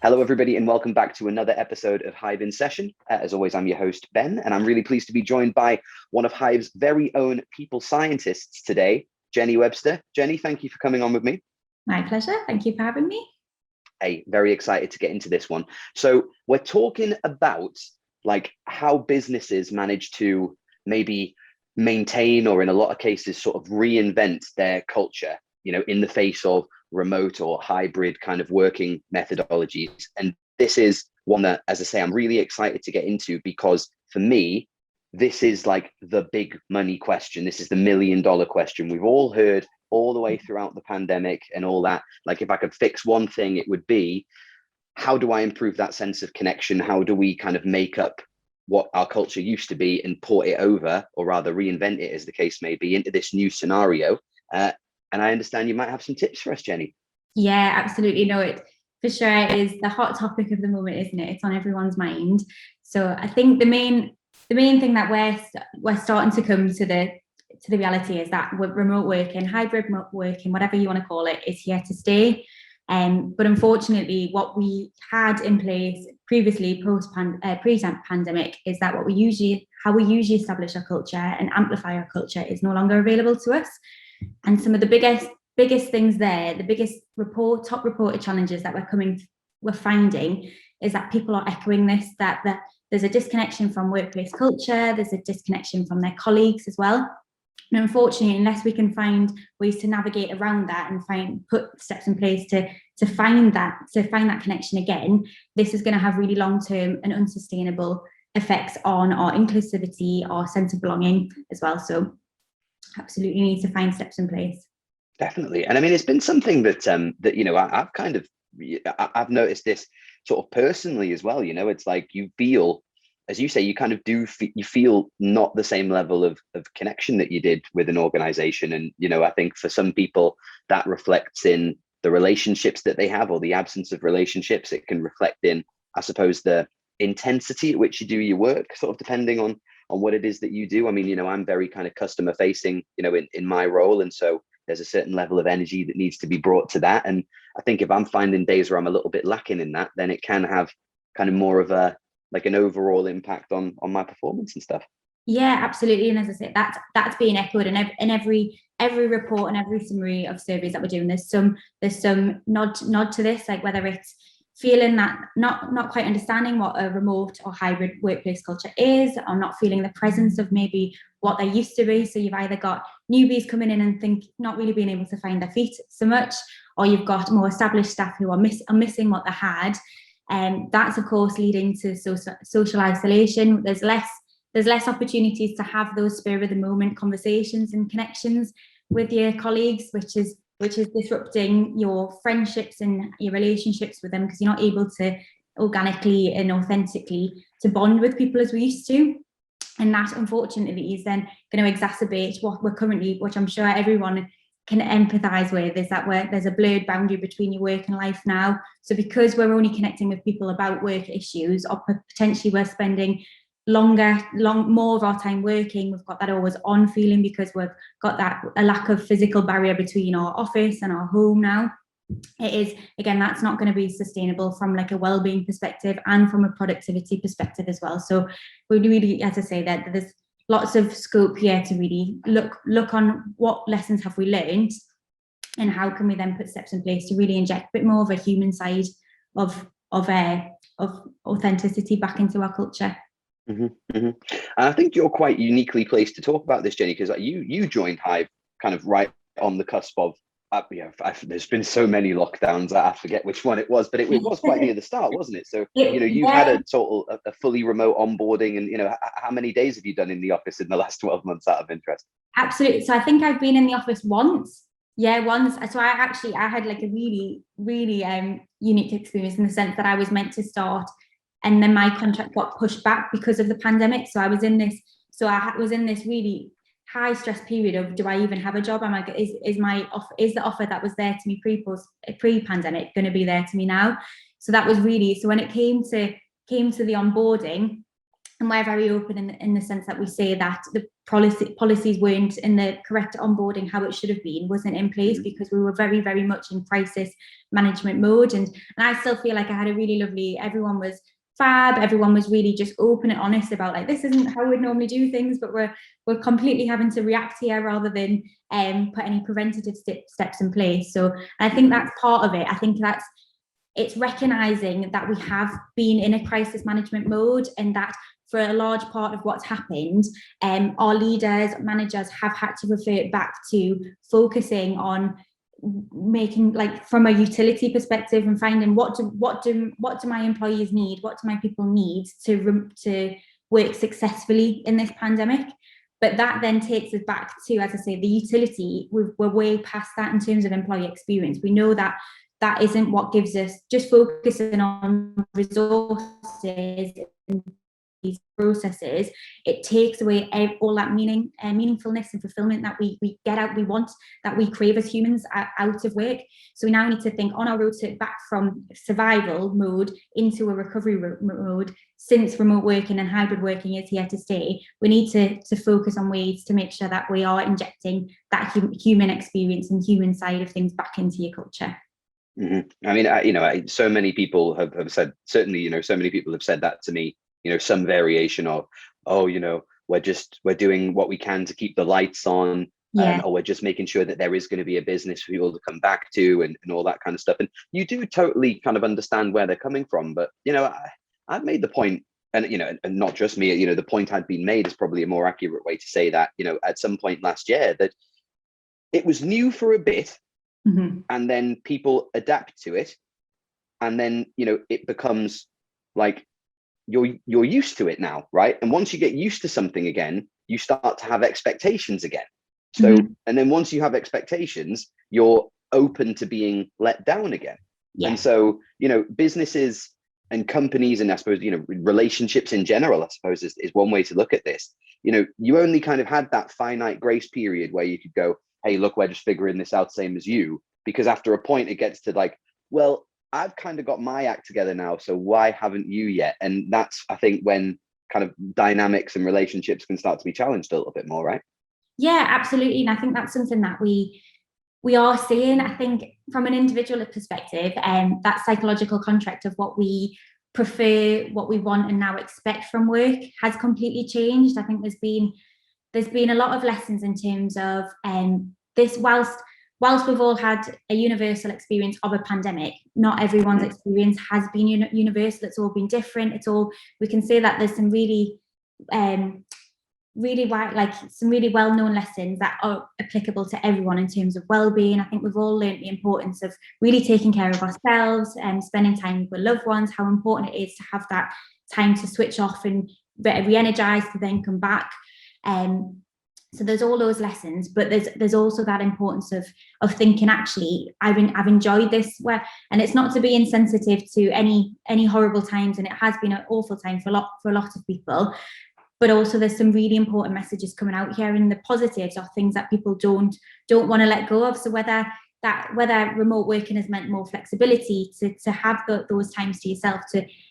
Hello, everybody, and welcome back to another episode of Hive in Session. As always, I'm your host, Ben, and I'm really pleased to be joined by one of Hive's very own people scientists today, Jenny Webster. Jenny, thank you for coming on with me. My pleasure. Thank you for having me. Hey, very excited to get into this one. So we're talking about how businesses manage to maybe maintain, or in a lot of cases, sort of reinvent their culture, in the face of remote or hybrid kind of working methodologies. And this is one that, as I say, I'm really excited to get into, because for me, this is like the big money question. This is the $1 million question. We've all heard all the way throughout the pandemic and all that. Like, if I could fix one thing, it would be, how do I improve that sense of connection? How do we kind of make up what our culture used to be and port it over, or rather reinvent it, as the case may be, into this new scenario? And I understand you might have some tips for us, Jenny. Yeah, absolutely. No, it for sure is the hot topic of the moment, isn't it? It's on everyone's mind. So I think the main thing that we're starting to come to the reality is that remote working, hybrid remote working, whatever you want to call it, is here to stay. But unfortunately, what we had in place previously, pre-pandemic, is that how we usually establish our culture and amplify our culture is no longer available to us. And some of the biggest things there, the biggest top reported challenges that we're finding is that people are echoing this, that there's a disconnection from workplace culture, there's a disconnection from their colleagues as well. And unfortunately, unless we can find ways to navigate around that and put steps in place to find that connection again, this is going to have really long-term and unsustainable effects on our inclusivity, our sense of belonging as well. So absolutely need to find steps in place. Definitely. And I mean, it's been something that I've noticed this sort of personally as well. It's like, you feel, as you say, you kind of you feel not the same level of connection that you did with an organization. And, I think for some people that reflects in the relationships that they have, or the absence of relationships. It can reflect in, I suppose, the intensity at which you do your work, sort of depending on what it is that you do. I mean, I'm very kind of customer facing, in my role. And so there's a certain level of energy that needs to be brought to that. And I think if I'm finding days where I'm a little bit lacking in that, then it can have kind of more of an overall impact on my performance and stuff. Yeah, absolutely. And as I said, that's being echoed in every report and every summary of surveys that we're doing. There's some nod to this, like whether it's feeling that not quite understanding what a remote or hybrid workplace culture is, or not feeling the presence of maybe what they used to be. So you've either got newbies coming in and not really being able to find their feet so much, or you've got more established staff who are missing what they had. And that's of course leading to social isolation. There's less opportunities to have those spur of the moment conversations and connections with your colleagues, which is disrupting your friendships and your relationships with them, because you're not able to organically and authentically to bond with people as we used to. And that, unfortunately, is then going to exacerbate which I'm sure everyone can empathize with, is that there's a blurred boundary between your work and life now. So because we're only connecting with people about work issues, or potentially we're spending more of our time working, we've got that always on feeling, because we've got a lack of physical barrier between our office and our home now. It is, again, that's not going to be sustainable from like a well-being perspective and from a productivity perspective as well. So we really, as I say, that there's lots of scope here to really look on what lessons have we learned, and how can we then put steps in place to really inject a bit more of a human side of authenticity back into our culture. Mm-hmm, mm-hmm. And I think you're quite uniquely placed to talk about this, Jenny, because you joined Hive kind of right on the cusp of, there's been so many lockdowns, I forget which one it was, but it was quite near the start, wasn't it? So, you've had a sort of a fully remote onboarding, and, how many days have you done in the office in the last 12 months out of interest? Absolutely. So I think I've been in the office once. Yeah, once. So I had like a really, really unique experience, in the sense that I was meant to start, and then my contract got pushed back because of the pandemic. So I was in this really high stress period of, do I even have a job? I'm like, is the offer that was there to me pre-pandemic going to be there to me now? So that was really, so when it came to the onboarding, And we're very open in the sense that we say that the policies weren't in the correct onboarding, how it should have been, wasn't in place because we were very, very much in crisis management mode. And I still feel like I had a really lovely, everyone was fab, everyone was really just open and honest about like, this isn't how we'd normally do things, but we're completely having to react here rather than put any preventative steps in place. So I think that's part of it. I think it's recognizing that we have been in a crisis management mode, and that for a large part of what's happened, our leaders, managers have had to revert back to focusing on making, like, from a utility perspective, and finding what do my employees need, what do my people need to work successfully in this pandemic. But that then takes us back to, as I say, the utility. We're way past that in terms of employee experience. We know that that isn't what gives us, just focusing on resources and these processes, it takes away all that meaning and meaningfulness and fulfillment that we get out, we want, that we crave as humans out of work. So we now need to think on our road to back from survival mode into a recovery mode. Since remote working and hybrid working is here to stay, we need to focus on ways to make sure that we are injecting that human experience and human side of things back into your culture. I mean, so many people have said, certainly, so many people have said that to me, some variation of, oh, we're doing what we can to keep the lights on, or we're just making sure that there is going to be a business for people to come back to, and all that kind of stuff. And you do totally kind of understand where they're coming from. But, I've made the point, and, and not just me, the point had been made is probably a more accurate way to say that, at some point last year, that it was new for a bit. And then people adapt to it, and then it becomes like you're used to it now, right? And once you get used to something again, you start to have expectations again. So and then once you have expectations, you're open to being let down again. And so businesses and companies, and I suppose relationships in general, I suppose is one way to look at this. You only kind of had that finite grace period where you could go, hey, look, we're just figuring this out, same as you. Because after a point, it gets to like, well, I've kind of got my act together now, so why haven't you yet? And that's, I think, when kind of dynamics and relationships can start to be challenged a little bit more, right? Yeah, absolutely. And I think that's something that we are seeing. I think from an individual perspective, that psychological contract of what we prefer, what we want and now expect from work has completely changed. I think there's been a lot of lessons in terms of this, whilst we've all had a universal experience of a pandemic, not everyone's experience has been universal. It's all been different. We can say that there's some really well-known lessons that are applicable to everyone in terms of well-being. I think we've all learned the importance of really taking care of ourselves and spending time with loved ones, how important it is to have that time to switch off and re-energize to then come back. So there's all those lessons, but there's also that importance of thinking, actually, I've enjoyed this, and it's not to be insensitive to any horrible times, and it has been an awful time for a lot of people, but also there's some really important messages coming out here, and the positives are things that people don't want to let go of. So whether remote working has meant more flexibility to have those times to yourself,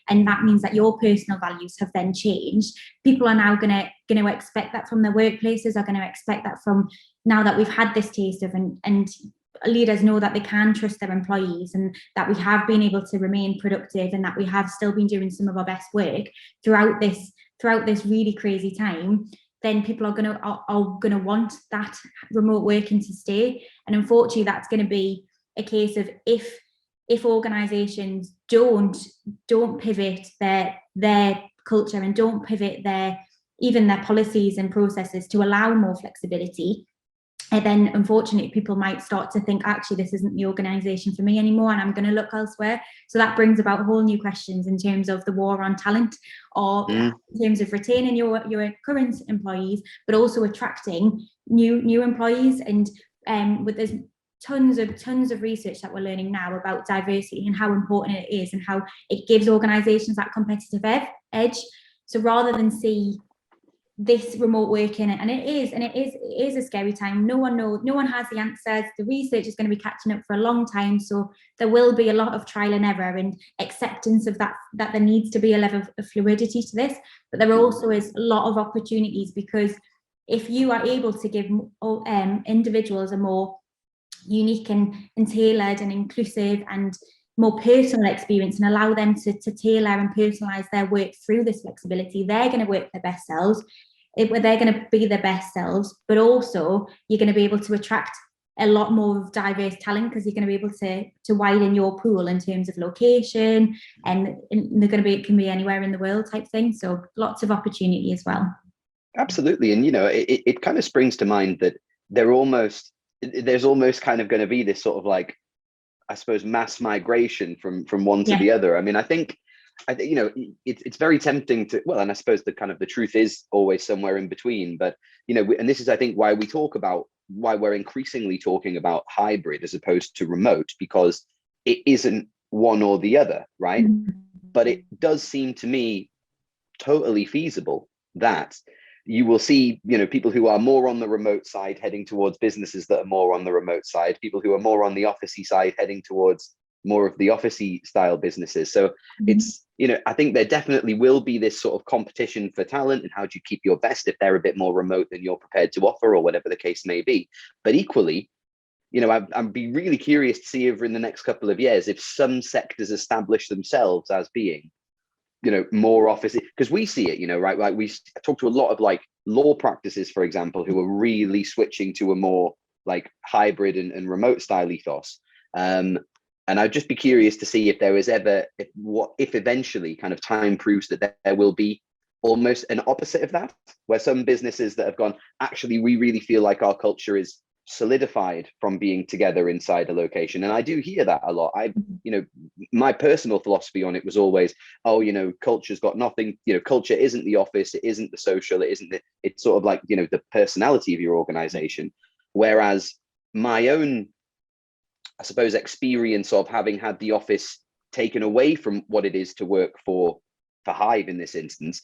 and that means that your personal values have then changed. People are now going to expect that from their workplaces, are going to expect that from, now that we've had this taste of, and leaders know that they can trust their employees, and that we have been able to remain productive, and that we have still been doing some of our best work throughout this really crazy time. Then people are going to want that remote working to stay. And unfortunately, that's going to be a case of if organisations don't pivot their culture and don't pivot even their policies and processes to allow more flexibility, and then unfortunately people might start to think, actually, this isn't the organisation for me anymore, and I'm going to look elsewhere. So that brings about whole new questions in terms of the war on talent, or in terms of retaining your current employees, but also attracting new employees. And there's tons of research that we're learning now about diversity and how important it is, and how it gives organisations that competitive edge. So rather than see this remote working, and it is a scary time. No one knows, no one has the answers. The research is going to be catching up for a long time, so there will be a lot of trial and error and acceptance of that there needs to be a level of fluidity to this. But there also is a lot of opportunities, because if you are able to give individuals a more unique and tailored and inclusive and more personal experience, and allow them to tailor and personalize their work through this flexibility, they're going to work their best selves. They're going to be their best selves, but also you're going to be able to attract a lot more diverse talent, because you're going to be able to widen your pool in terms of location, and they're going to be, it can be anywhere in the world type thing. So lots of opportunity as well. Absolutely. And, it kind of springs to mind that there's almost kind of going to be this sort of like, I suppose, mass migration from one to the other. I mean, I think it's very tempting to, well, and I suppose the truth is always somewhere in between. But and this is, I think, why we're increasingly talking about hybrid as opposed to remote, because it isn't one or the other, right? Mm-hmm. But it does seem to me totally feasible that you will see, people who are more on the remote side heading towards businesses that are more on the remote side, people who are more on the officey side heading towards more of the officey style businesses. So it's, I think there definitely will be this sort of competition for talent, and how do you keep your best if they're a bit more remote than you're prepared to offer, or whatever the case may be. But equally, I'd be really curious to see over in the next couple of years if some sectors establish themselves as being, more office, because we see it, right? Like we talk to a lot of like law practices, for example, who are really switching to a more like hybrid and remote style ethos. And I'd just be curious to see if there was ever, if eventually kind of time proves that there will be almost an opposite of that, where some businesses that have gone, actually, we really feel like our culture is solidified from being together inside a location. And I do hear that a lot. My personal philosophy on it was always, culture's got nothing, culture isn't the office, it isn't the social, it's sort of like, the personality of your organization. Whereas my own, I suppose, experience of having had the office taken away from what it is to work for Hive in this instance,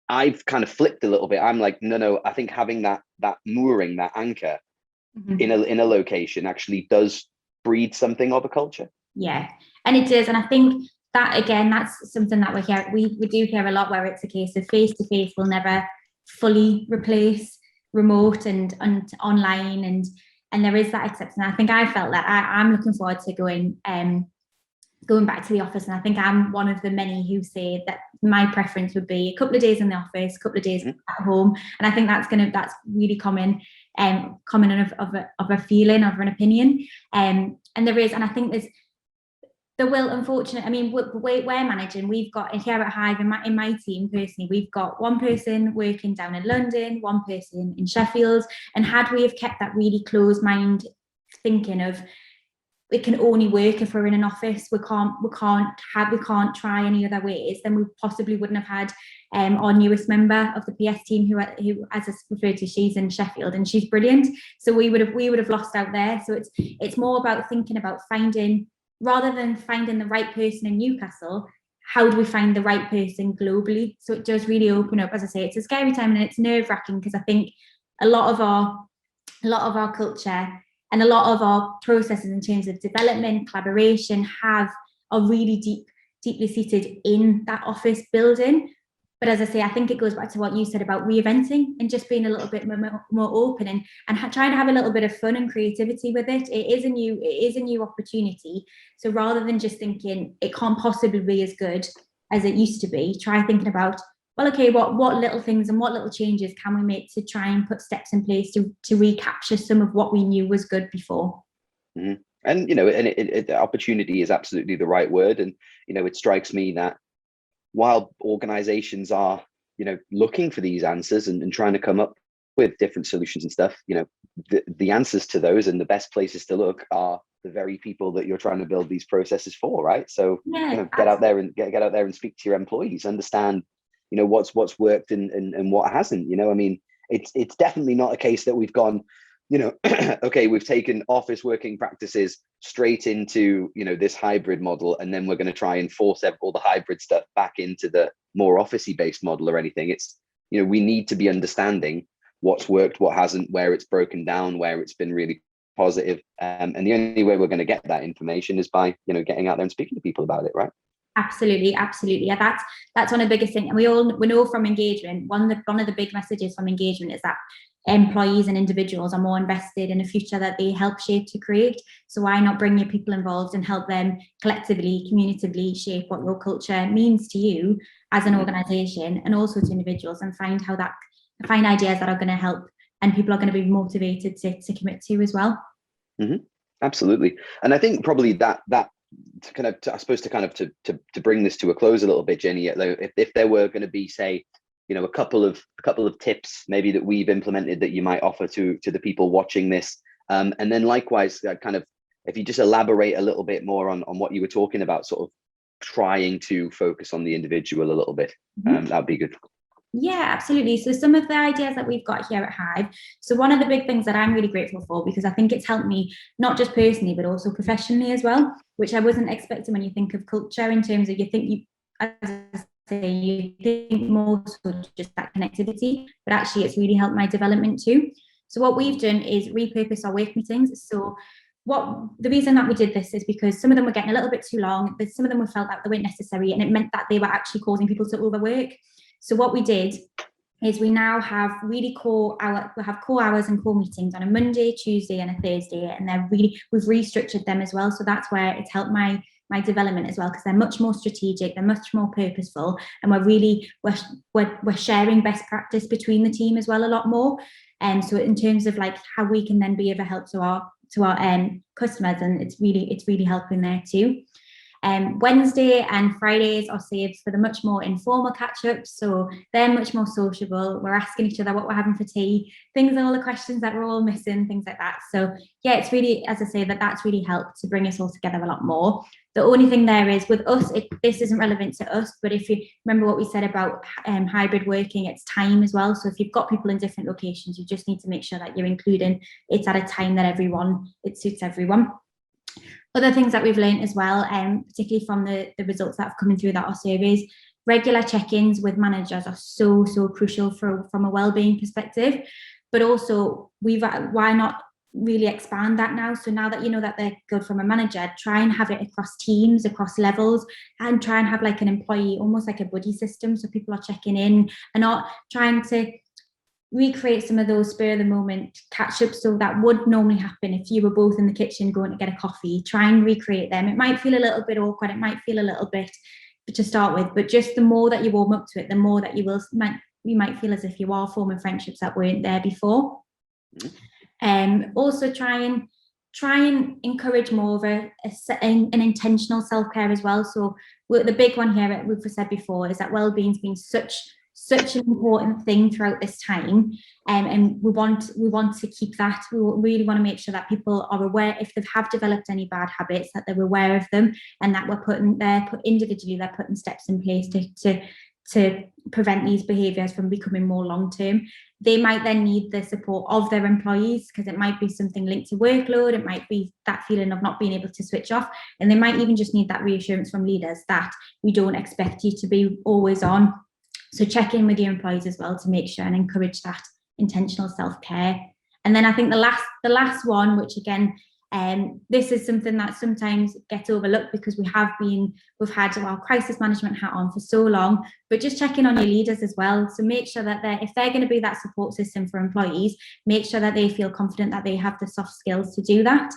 I've kind of flipped a little bit. I'm like, no, I think having that mooring, that anchor in a location actually does breed something of a culture. Yeah, and it does. And I think that, again, that's something that we do hear a lot, where it's a case of face-to-face will never fully replace remote and online, and there is that acceptance. And I think I felt that I'm looking forward to going back to the office, and I think I'm one of the many who say that my preference would be a couple of days in the office, a couple of days at home. And I think that's really common of a feeling, of an opinion. And there is, and I think there will, unfortunately, I mean, we're managing, we've got here at Hive, in my team personally, we've got one person working down in London, one person in Sheffield. And had we have kept that really closed mind thinking of, it can only work if we're in an office, we can't try any other ways, then we possibly wouldn't have had our newest member of the PS team, who as I referred to, she's in Sheffield and she's brilliant. So we would have lost out there. So it's more about thinking about rather than finding the right person in Newcastle, how do we find the right person globally? So it does really open up. As I say, it's a scary time and it's nerve-wracking, because I think a lot of our culture and a lot of our processes in terms of development, collaboration are really deeply seated in that office building. But as I say, I think it goes back to what you said about reinventing and just being a little bit more open and trying to have a little bit of fun and creativity with it. It is a new opportunity. So rather than just thinking it can't possibly be as good as it used to be, try thinking about, well, okay, what little things and what little changes can we make to try and put steps in place to recapture some of what we knew was good before. Mm-hmm. And opportunity is absolutely the right word. And it strikes me that while organizations are looking for these answers and trying to come up with different solutions and stuff, the answers to those and the best places to look are the very people that you're trying to build these processes for, right? So get out there and speak to your employees, understand what's worked and what hasn't. I mean, it's definitely not a case that we've gone, okay, we've taken office working practices straight into this hybrid model, and then we're going to try and force all the hybrid stuff back into the more officey based model or anything. It's we need to be understanding what's worked, what hasn't, where it's broken down, where it's been really positive. And the only way we're going to get that information is by, getting out there and speaking to people about it, right? Absolutely. Yeah, that's one of the biggest things. And we know from engagement, one of the big messages from engagement is that employees and individuals are more invested in a future that they help shape to create. So why not bring your people involved and help them collectively, communitively shape what your culture means to you as an organisation, and also to individuals, and find ideas that are going to help and people are going to be motivated to commit to as well. Mm-hmm. Absolutely. And I think probably that to bring this to a close a little bit, Jenny, if there were going to be, say, a couple of tips maybe that we've implemented that you might offer to the people watching this, and then likewise, if you just elaborate a little bit more on what you were talking about, sort of trying to focus on the individual a little bit, that'd be good. Yeah, absolutely. So some of the ideas that we've got here at Hive. So one of the big things that I'm really grateful for, because I think it's helped me not just personally, but also professionally as well, which I wasn't expecting when you think of culture, in terms of you think more so just that connectivity, but actually it's really helped my development too. So what we've done is repurpose our work meetings. So the reason that we did this is because some of them were getting a little bit too long, but some of them we felt that they weren't necessary, and it meant that they were actually causing people to overwork. So what we did is we now have core hours and core meetings on a Monday, Tuesday, and a Thursday, and we've restructured them as well. So that's where it's helped my development as well, because they're much more strategic, they're much more purposeful, and we're sharing best practice between the team as well a lot more. And so in terms of like how we can then be of a help to our customers, and it's really helping there too. Wednesday and Fridays are saved for the much more informal catch-ups, so they're much more sociable. We're asking each other what we're having for tea, all the questions that we're all missing, things like that. So yeah, it's really, as I say, that's really helped to bring us all together a lot more. The only thing there is with us, this isn't relevant to us, but if you remember what we said about hybrid working, it's time as well. So if you've got people in different locations, you just need to make sure that you're including it's at a time that it suits everyone. Other things that we've learned as well, particularly from the results that have come through our surveys, regular check-ins with managers are so crucial from a well-being perspective. But also, why not really expand that now? So now that you know that they're good from a manager, try and have it across teams, across levels, and try and have like an employee, almost like a buddy system, so people are checking in and not trying to recreate some of those spur of the moment catch-ups. So that would normally happen if you were both in the kitchen going to get a coffee. Try and recreate them. It might feel a little bit awkward, it might feel a little bit to start with, but just the more that you warm up to it, the more that you might feel as if you are forming friendships that weren't there before. Also try and encourage more of an intentional self-care as well. So the big one here, we've said before, is that well-being's been such an important thing throughout this time, and we want to keep that. We really want to make sure that people are aware, if they have developed any bad habits, that they're aware of them, and that they're putting steps in place to prevent these behaviours from becoming more long-term. They might then need the support of their employees, because it might be something linked to workload, it might be that feeling of not being able to switch off, and they might even just need that reassurance from leaders that we don't expect you to be always on. So check in with your employees as well to make sure and encourage that intentional self-care. And then I think the last one, which again, this is something that sometimes gets overlooked because we've had our crisis management hat on for so long, but just checking on your leaders as well. So make sure that if they're going to be that support system for employees, make sure that they feel confident that they have the soft skills to do that,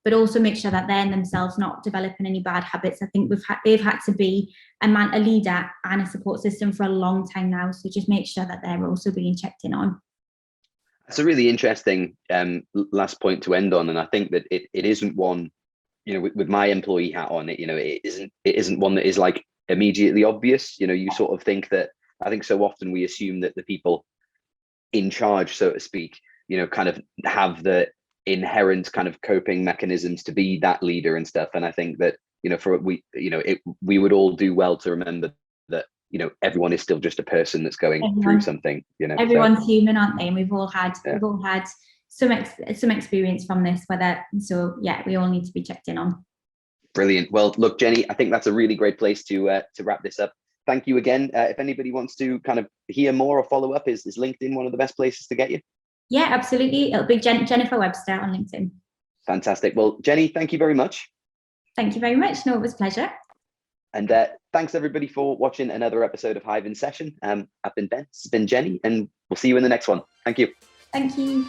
but also make sure that they're themselves not developing any bad habits. I think they've had to be a leader and a support system for a long time now. So just make sure that they're also being checked in on. That's a really interesting last point to end on, and I think that it isn't one, with my employee hat on, it isn't one that is like immediately obvious. You sort of think that, I think so often we assume that the people in charge, so to speak, kind of have the inherent kind of coping mechanisms to be that leader and stuff. And I think that we would all do well to remember that everyone is still just a person that's going through something. Everyone's human, aren't they? And we've all had some experience from this. We all need to be checked in on. Brilliant. Well, look, Jenny, I think that's a really great place to wrap this up. thank you again. If anybody wants to kind of hear more or follow up, is LinkedIn one of the best places to get you? Yeah, absolutely. It'll be Jennifer Webster on LinkedIn. Fantastic. Well, Jenny, thank you very much. Thank you very much. No, it was a pleasure. And thanks everybody for watching another episode of Hive in Session. I've been Ben, this has been Jenny, and we'll see you in the next one. Thank you. Thank you.